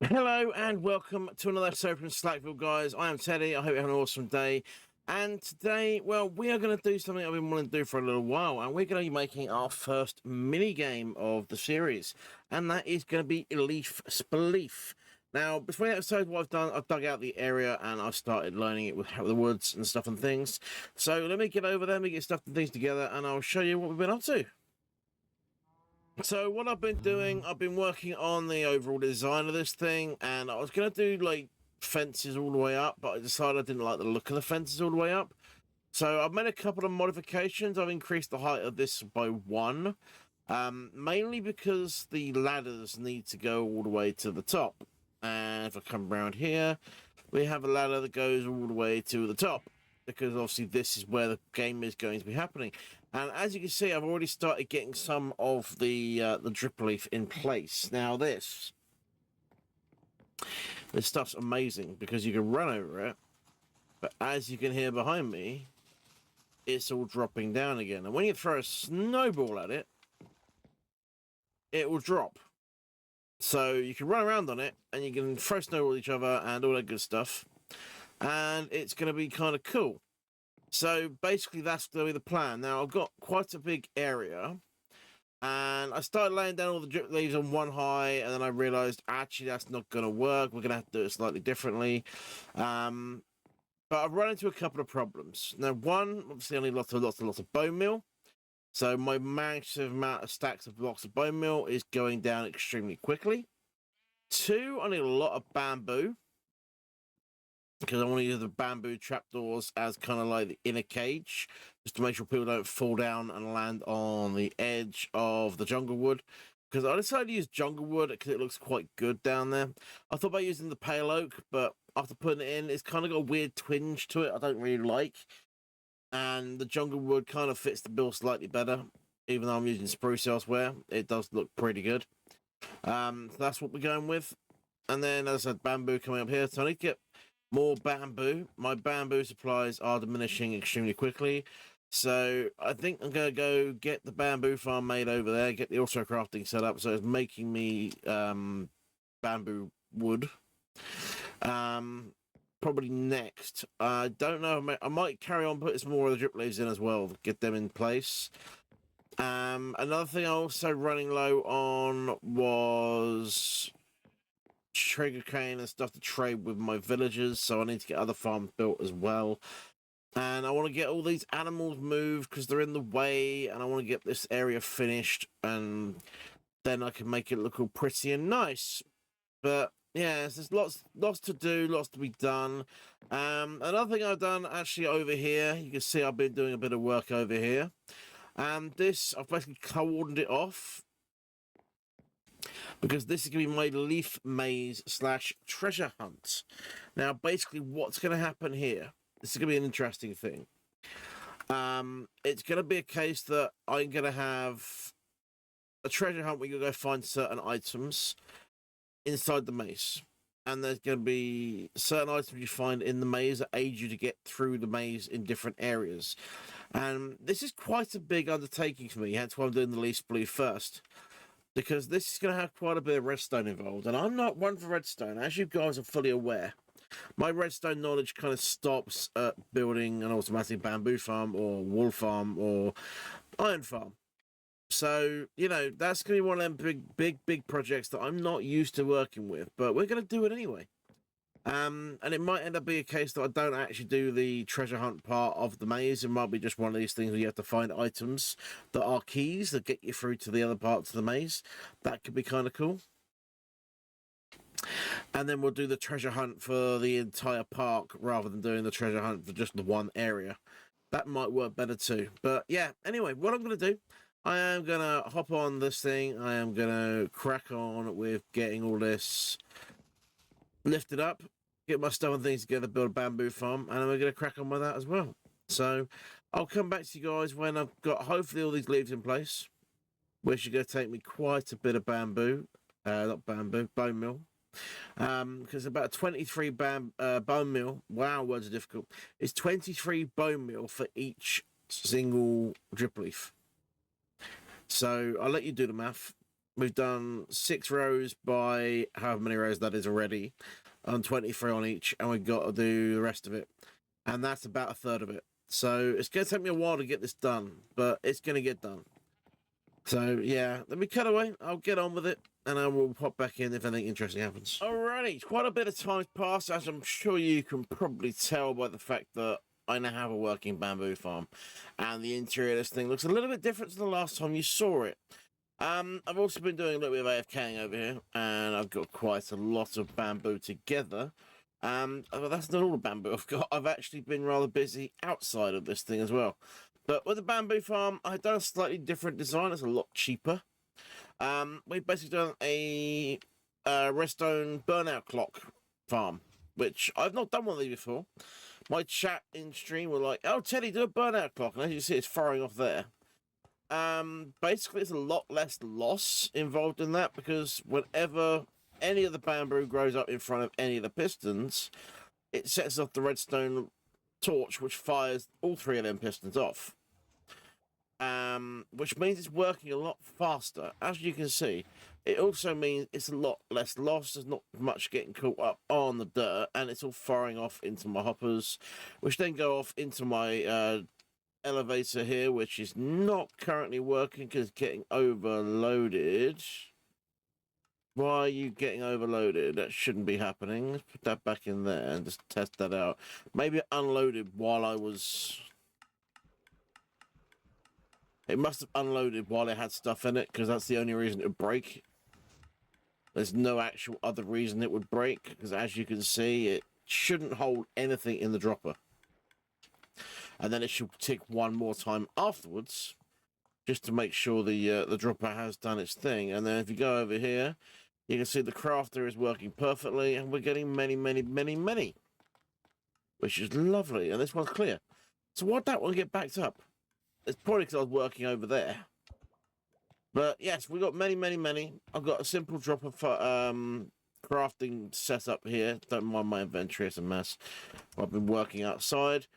Hello and welcome to another episode from Slackville, guys. I am Teddy. I hope you have an awesome day. And today, well, we are going to do something I've been wanting to do for a little while, and we're going to be making our first mini game of the series, and that is going to be Leaf Spleef. Now, between episodes, what I've done, I've dug out the area and I've started learning it with the woods and stuff and things. So let me get over there, let me get stuff and things together, and I'll show you what we've been up to. So what I've been doing, I've been working on the overall design of this thing, and I was going to do like fences all the way up, but I decided I didn't like the look of the fences all the way up. So I've made a couple of modifications. I've increased the height of this by 1, mainly because the ladders need to go all the way to the top. And if I come around here, we have a ladder that goes all the way to the top, because obviously this is where the game is going to be happening. And as you can see, I've already started getting some of the drip leaf in place. Now this stuff's amazing because you can run over it, but as you can hear behind me, it's all dropping down again. And when you throw a snowball at it, it will drop. So you can run around on it and you can throw snowballs at each other and all that good stuff. And it's going to be kind of cool. So basically that's going to be the plan. Now I've got quite a big area, and I started laying down all the drip leaves on one high, and then I realized actually that's not going to work. We're going to have to do it slightly differently. But I've run into a couple of problems. Now, one, obviously I need lots of bone meal. So my massive amount of stacks of blocks of bone meal is going down extremely quickly. 2, I need a lot of bamboo, because I want to use the bamboo trapdoors as kind of like the inner cage, just to make sure people don't fall down and land on the edge of the jungle wood. Because I decided to use jungle wood because it looks quite good down there. I thought about using the pale oak, but after putting it in, it's kind of got a weird twinge to it I don't really like. And the jungle wood kind of fits the bill slightly better. Even though I'm using spruce elsewhere, it does look pretty good. So that's what we're going with. And then, as I said, bamboo coming up here. So I need to get more bamboo. My bamboo supplies are diminishing extremely quickly. So I think I'm going to go get the bamboo farm made over there, get the auto crafting set up. So it's making me bamboo wood. Probably next. I don't know. I might carry on putting some more of the drip leaves in as well, get them in place. Another thing I also running low on was sugar cane and stuff to trade with my villagers, so I need to get other farms built as well. And I want to get all these animals moved because they're in the way, and I want to get this area finished, and then I can make it look all pretty and nice. But yeah, there's lots to do, lots to be done. Another thing I've done actually over here, you can see I've been doing a bit of work over here. And this, I've basically cordoned it off, because this is going to be my leaf maze / treasure hunt. Now, basically, what's going to happen here? This is going to be an interesting thing. It's going to be a case that I'm going to have a treasure hunt where you go find certain items inside the maze. And there's going to be certain items you find in the maze that aid you to get through the maze in different areas. And this is quite a big undertaking for me, hence why I'm doing the Leaf Spleef first. Because this is going to have quite a bit of redstone involved. And I'm not one for redstone, as you guys are fully aware. My redstone knowledge kind of stops at building an automatic bamboo farm or wool farm or iron farm. So, you know, that's going to be one of them big projects that I'm not used to working with. But we're going to do it anyway. And it might end up being a case that I don't actually do the treasure hunt part of the maze. It might be just one of these things where you have to find items that are keys that get you through to the other parts of the maze. That could be kind of cool. And then we'll do the treasure hunt for the entire park rather than doing the treasure hunt for just the one area. That might work better too. But yeah, anyway, what I'm going to do, I am going to hop on this thing. I am going to crack on with getting all this lifted up, get my stuff and things together, build a bamboo farm, and we're going to crack on with that as well. So I'll come back to you guys when I've got hopefully all these leaves in place, which is going to take me quite a bit of bone meal. Because about 23 bone meal, wow, words are difficult, it's 23 bone meal for each single drip leaf. So I'll let you do the math. We've done 6 rows by however many rows that is already, on 23 on each, and we've got to do the rest of it. And that's about a third of it. So it's going to take me a while to get this done, but it's going to get done. So yeah, let me cut away. I'll get on with it, and I will pop back in if anything interesting happens. Alrighty, quite a bit of time has passed, as I'm sure you can probably tell by the fact that I now have a working bamboo farm, and the interior of this thing looks a little bit different to the last time you saw it. I've also been doing a little bit of AFKing over here, and I've got quite a lot of bamboo together. But that's not all the bamboo I've got. I've actually been rather busy outside of this thing as well. But with the bamboo farm, I've done a slightly different design. It's a lot cheaper. We've basically done a redstone burnout clock farm, which I've not done one of these before. My chat in stream were like, "Oh, Teddy, do a burnout clock," and as you see, it's firing off there. Basically, there's a lot less loss involved in that, because whenever any of the bamboo grows up in front of any of the pistons, it sets off the redstone torch, which fires all 3 of them pistons off. Which means it's working a lot faster. As you can see, it also means it's a lot less loss. There's not much getting caught up on the dirt, and it's all firing off into my hoppers, which then go off into my elevator here, which is not currently working because it's getting overloaded. Why are you getting overloaded? That shouldn't be happening. Let's put that back in there and just test that out. Maybe it unloaded while I was... It must have unloaded while it had stuff in it, because that's the only reason it would break. There's no actual other reason it would break, because as you can see, it shouldn't hold anything in the dropper. And then it should tick one more time afterwards, just to make sure the dropper has done its thing. And then if you go over here, you can see the crafter is working perfectly, and we're getting many, many, many, many, which is lovely. And this one's clear. So why'd that one get backed up? It's probably because I was working over there. But yes, we got many, many, many. I've got a simple dropper for crafting setup here. Don't mind my inventory, it's a mess. I've been working outside.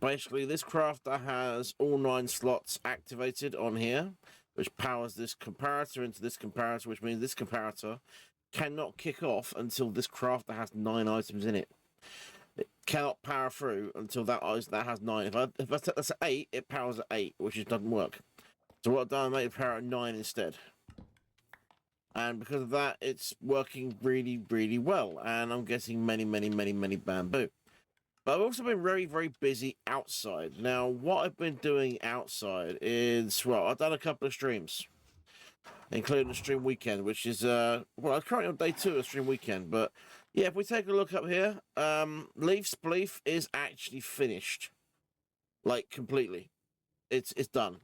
Basically, this crafter has all 9 slots activated on here, which powers this comparator into this comparator, which means this comparator cannot kick off until this crafter has 9 items in it. It cannot power through until that has 9. If I set this at 8, it powers at 8, which just doesn't work. So what I've done, I made it power at 9 instead. And because of that, it's working really, really well. And I'm getting many, many, many, many bamboo. But I've also been very, very busy outside. Now, what I've been doing outside is, well, I've done a couple of streams, including the stream weekend, which is, well, I'm currently on day 2 of stream weekend. But yeah, if we take a look up here, Spleef is actually finished, like completely. It's done.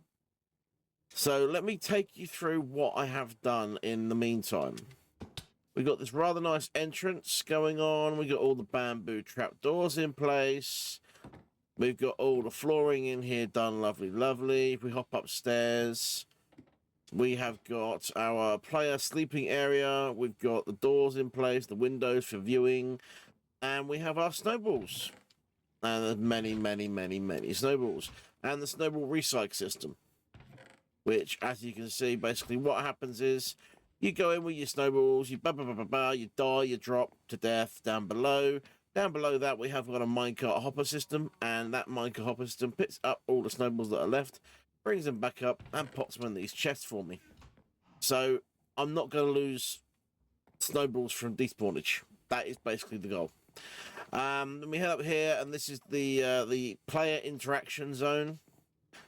So let me take you through what I have done in the meantime. We've got this rather nice entrance going on. We've got all the bamboo trapdoors in place. We've got all the flooring in here done lovely, lovely. If we hop upstairs, we have got our player sleeping area. We've got the doors in place, the windows for viewing, and we have our snowballs. And there's many, many, many, many snowballs. And the snowball recycle system, which, as you can see, basically what happens is you go in with your snowballs, you you die, you drop to death down below. Down below that, we have got a minecart hopper system, and that minecart hopper system picks up all the snowballs that are left, brings them back up, and pops them in these chests for me. So I'm not going to lose snowballs from despawnage. That is basically the goal. Then we head up here, and this is the player interaction zone.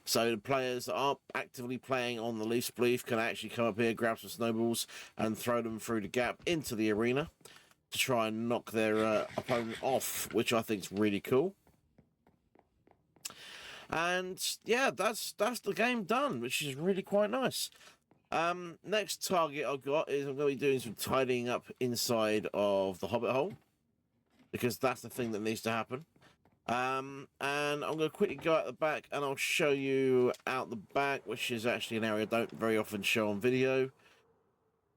So the players that aren't actively playing on the Leaf Spleef can actually come up here, grab some snowballs, and throw them through the gap into the arena to try and knock their opponent off, which I think is really cool. And yeah, that's the game done, which is really quite nice. Next target I've got is I'm going to be doing some tidying up inside of the Hobbit hole, because that's the thing that needs to happen. And I'm going to quickly go out the back, and I'll show you out the back, which is actually an area I don't very often show on video,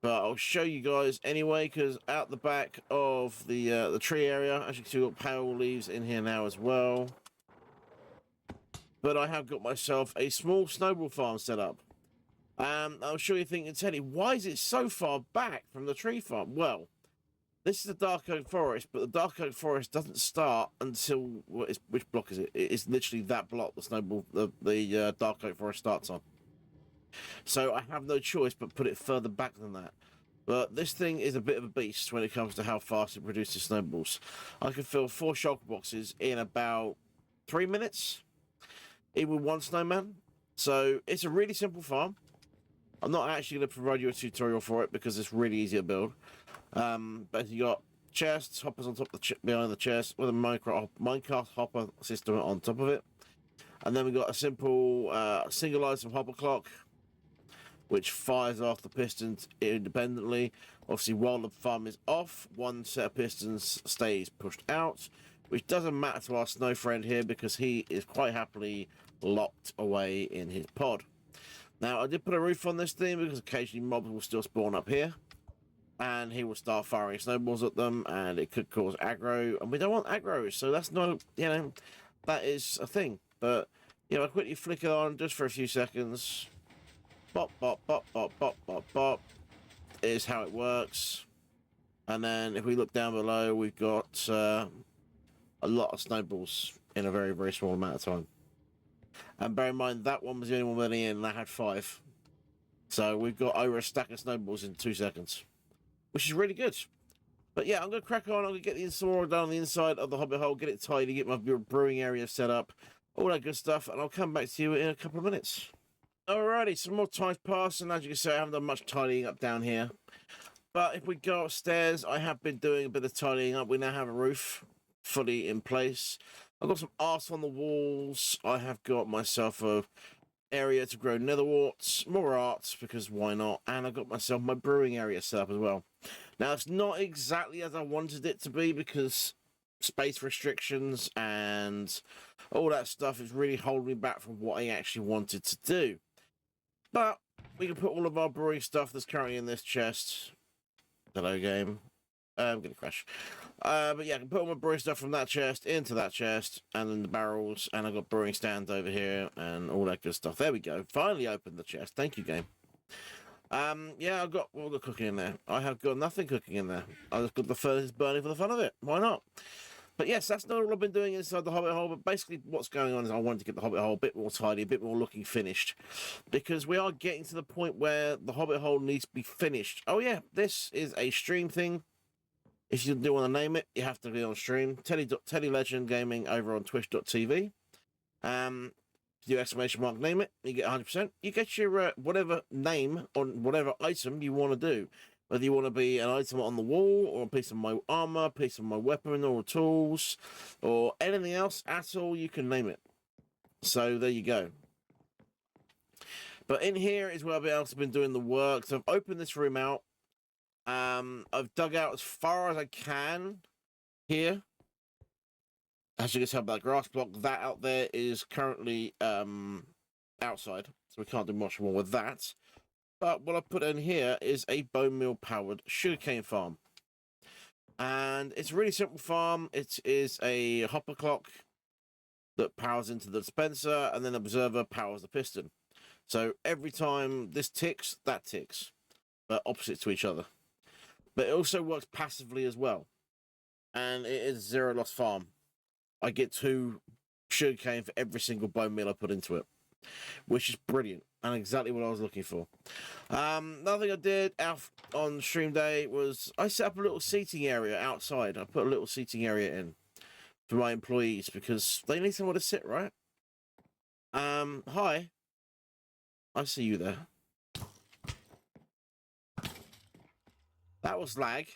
but I'll show you guys anyway, because out the back of the tree area, as you can see, we've got pale leaves in here now as well. But I have got myself a small snowball farm set up. I'm sure you're thinking, Teddy, why is it so far back from the tree farm? Well, this is the dark oak forest, but the dark oak forest doesn't start until which block is it? It's literally that block the snowball, the dark oak forest starts on. So I have no choice but put it further back than that. But this thing is a bit of a beast when it comes to how fast it produces snowballs. I can fill 4 shulker boxes in about 3 minutes, even with 1 snowman. So it's a really simple farm. I'm not actually going to provide you a tutorial for it because it's really easy to build. But you got chests, hoppers on top of behind the chest with a minecart hopper system on top of it. And then we got a simple single item hopper clock, which fires off the pistons independently. Obviously, while the farm is off, 1 set of pistons stays pushed out, which doesn't matter to our snow friend here because he is quite happily locked away in his pod. Now, I did put a roof on this thing because occasionally mobs will still spawn up here, and he will start firing snowballs at them, and it could cause aggro, and we don't want aggro, so that's not, you know, that is a thing. But, you know, I quickly flick it on just for a few seconds. Bop, bop, bop, bop, bop, bop, bop is how it works. And then if we look down below, we've got a lot of snowballs in a very, very small amount of time. And bear in mind, that one was the only one running in, and I had 5. So we've got over a stack of snowballs in 2 seconds, which is really good. But yeah, I'm going to crack on. I'm going to get the install done on the inside of the hobbit hole, get it tidy, get my brewing area set up, all that good stuff, and I'll come back to you in a couple of minutes. Alrighty, some more time's passed, and as you can see, I haven't done much tidying up down here. But if we go upstairs, I have been doing a bit of tidying up. We now have a roof fully in place. I've got some art on the walls. I have got myself a area to grow netherworts, more art, because why not? And I've got myself my brewing area set up as well. Now, it's not exactly as I wanted it to be because space restrictions and all that stuff is really holding me back from what I actually wanted to do. But we can put all of our brewing stuff that's currently in this chest. Hello, game. I'm going to crash. But yeah, I can put all my brewing stuff from that chest into that chest, and then the barrels, and I've got brewing stands over here, and all that good stuff. There we go. Finally opened the chest. Thank you, game. Yeah, I've got cooking in there. I have got nothing cooking in there. I just got the furnace burning for the fun of it. Why not? But yes, that's not all I've been doing inside the hobbit hole, but basically what's going on is I wanted to get the hobbit hole a bit more tidy, a bit more looking finished, because we are getting to the point where the hobbit hole needs to be finished. Oh yeah, this is a stream thing. If you do want to name it, you have to be on stream. Teddy Legend Gaming over on twitch.tv. Do exclamation mark name it, you get 100%. You get your whatever name on whatever item you want to do. Whether you want to be an item on the wall, or a piece of my armor, a piece of my weapon or tools, or anything else at all, you can name it. So there you go. But in here is where I've been doing the work. So I've opened this room out. I've dug out as far as I can here. As you can tell by that grass block, that out there is currently outside, so we can't do much more with that. But what I put in here is a bone meal powered sugarcane farm. And it's a really simple farm. It is a hopper clock that powers into the dispenser, and then observer powers the piston. So every time this ticks, that ticks, but opposite to each other. But it also works passively as well. And it is a zero loss farm. I get 2 sugarcane for every single bone meal I put into it, which is brilliant and exactly what I was looking for. Another thing I did out on stream day was I set up a little seating area outside. I put a little seating area in for my employees because they need somewhere to sit, right? Hi. I see you there. That was lag.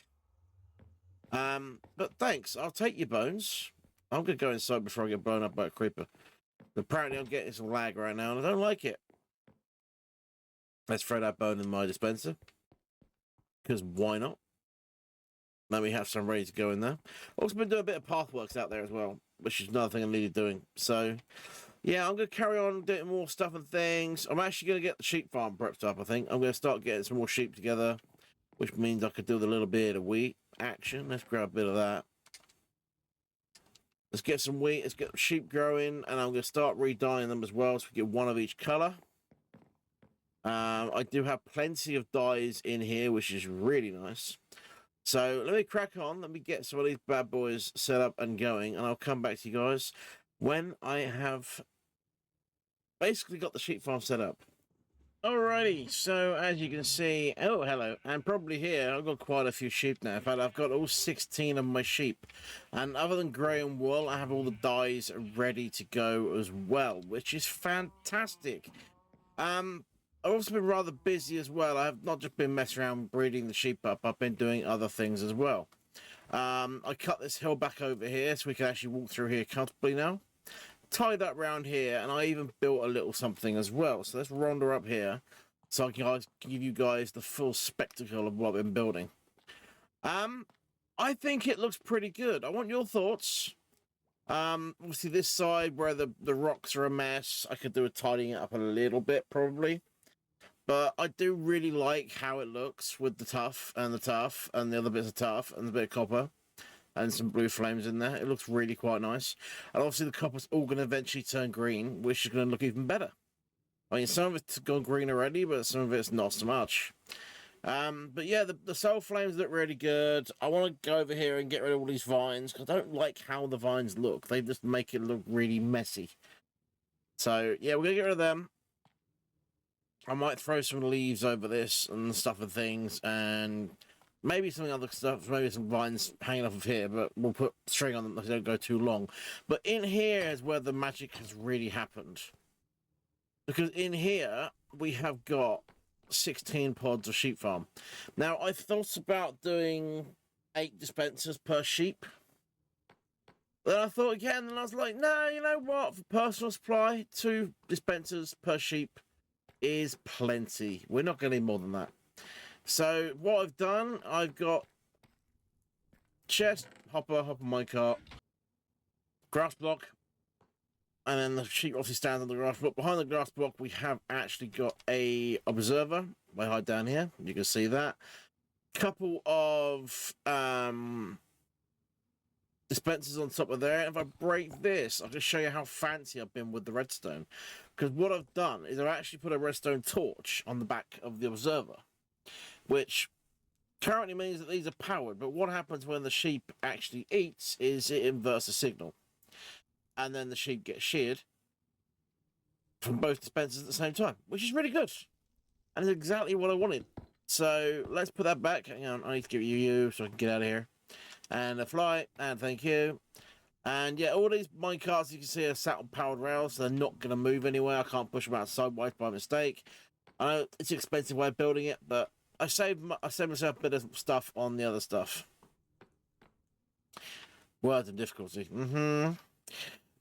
But thanks. I'll take your bones. I'm going to go inside before I get blown up by a creeper. Apparently, I'm getting some lag right now, and I don't like it. Let's throw that bone in my dispenser. Because why not? Then we have some ready to go in there. Also been doing a bit of pathworks out there as well, which is another thing I needed doing. So, yeah, I'm going to carry on doing more stuff and things. I'm actually going to get the sheep farm prepped up, I think. I'm going to start getting some more sheep together, which means I could do a little bit of wheat action. Let's grab a bit of that. Let's get some wheat, let's get sheep growing, and I'm going to start re-dyeing them as well, so we get 1 of each colour. I do have plenty of dyes in here, which is really nice. So let me crack on. Let me get some of these bad boys set up and going, and I'll come back to you guys when I have basically got the sheep farm set up. Alrighty, so as you can see, oh hello, and probably here I've got quite a few sheep now. In fact, I've got all 16 of my sheep, and other than grey and wool, I have all the dyes ready to go as well, which is fantastic. I've also been rather busy as well. I have not just been messing around breeding the sheep up, I've been doing other things as well. I cut this hill back over here so we can actually walk through here comfortably now. Tied up round here, and I even built a little something as well. So let's wander up here so I can give you guys the full spectacle of what I've been building. I think it looks pretty good. I want your thoughts. Obviously this side where the rocks are a mess, I could do with tidying it up a little bit probably. But I do really like how it looks with the tuff and the other bits of tuff and the bit of copper and some blue flames in there. It looks really quite nice. And obviously the copper's all going to eventually turn green, which is going to look even better. I mean, some of it's gone green already, but some of it's not so much. But yeah, the soul flames look really good. I want to go over here and get rid of all these vines, because I don't like how the vines look. They just make it look really messy. So yeah, we're going to get rid of them. I might throw some leaves over this and stuff and things, and maybe some other stuff, maybe some vines hanging off of here, but we'll put string on them so they don't go too long. But in here is where the magic has really happened. Because in here, we have got 16 pods of sheep farm. Now, I thought about doing 8 dispensers per sheep. Then I thought again, and I was like, no, you know what? For personal supply, 2 dispensers per sheep is plenty. We're not going to need more than that. So what I've done, I've got chest, hopper minecart, grass block, and then the sheep obviously stands on the grass block. Behind the grass block, we have actually got a observer. If I hide down here, you can see that. Couple of dispensers on top of there. If I break this, I'll just show you how fancy I've been with the redstone. Because what I've done is I've actually put a redstone torch on the back of the observer, which currently means that these are powered. But what happens when the sheep actually eats is it inverts the signal. And then the sheep get sheared from both dispensers at the same time, which is really good. And it's exactly what I wanted. So let's put that back. Hang on, I need to give you so I can get out of here. And a fly, and thank you. And yeah, all these minecarts you can see are sat on powered rails, so they're not going to move anywhere. I can't push them out sideways by mistake. I know it's an expensive way of building it, but I saved myself a bit of stuff on the other stuff. Words of difficulty.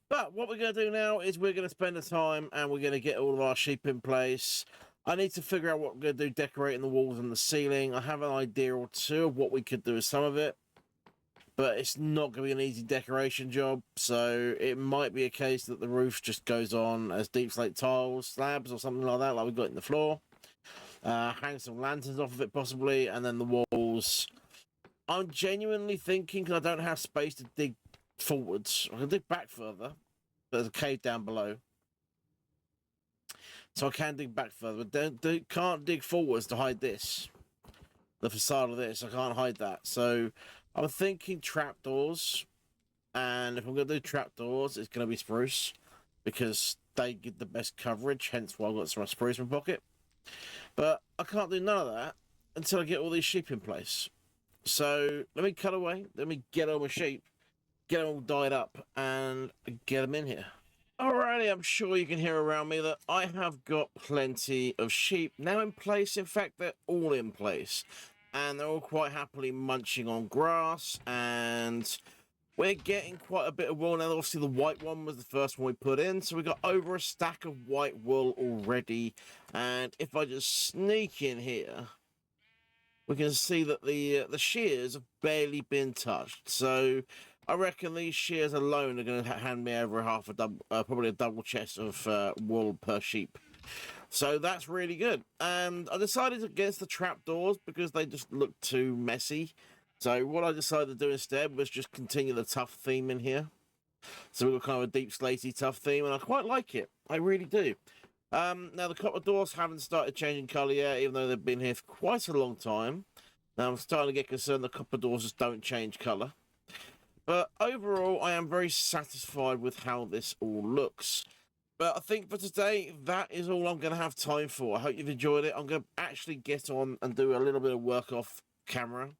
But what we're going to do now is we're going to spend the time and we're going to get all of our sheep in place. I need to figure out what we're going to do decorating the walls and the ceiling. I have an idea or two of what we could do with some of it, but it's not going to be an easy decoration job. So it might be a case that the roof just goes on as deep slate tiles, slabs or something like that, like we've got in the floor. Hang some lanterns off of it possibly, and then the walls. I'm genuinely thinking, because I don't have space to dig forwards, I can dig back further. There's a cave down below, so I can dig back further, but can't dig forwards to hide this, the facade of this. I can't hide that. So I'm thinking trapdoors, and if I'm going to do trapdoors, it's going to be spruce, because they get the best coverage, hence why I've got some spruce in my pocket. But I can't do none of that until I get all these sheep in place. So let me cut away, let me get all my sheep, get them all dyed up, and get them in here. Alrighty, I'm sure you can hear around me that I have got plenty of sheep now in place. In fact, they're all in place, and they're all quite happily munching on grass, and we're getting quite a bit of wool now. Obviously, the white one was the first one we put in, so we got over a stack of white wool already. And if I just sneak in here, we can see that the shears have barely been touched. So I reckon these shears alone are going to hand me over probably a double chest of wool per sheep. So that's really good. And I decided against the trapdoors because they just look too messy. So what I decided to do instead was just continue the tough theme in here. So we've got kind of a deep slatey tough theme, and I quite like it. I really do. Now the copper doors haven't started changing colour yet, even though they've been here for quite a long time. Now I'm starting to get concerned the copper doors just don't change colour. But overall, I am very satisfied with how this all looks. But I think for today, that is all I'm going to have time for. I hope you've enjoyed it. I'm going to actually get on and do a little bit of work off camera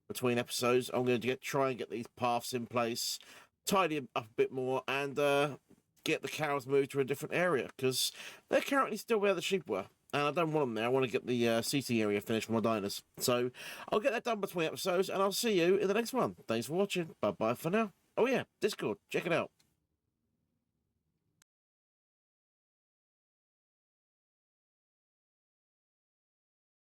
between episodes. I'm going to try and get these paths in place, tidy up a bit more, and get the cows moved to a different area, because they're currently still where the sheep were. And I don't want them there. I want to get the seating area finished for my diners. So I'll get that done between episodes, and I'll see you in the next one. Thanks for watching. Bye-bye for now. Oh yeah, Discord. Check it out.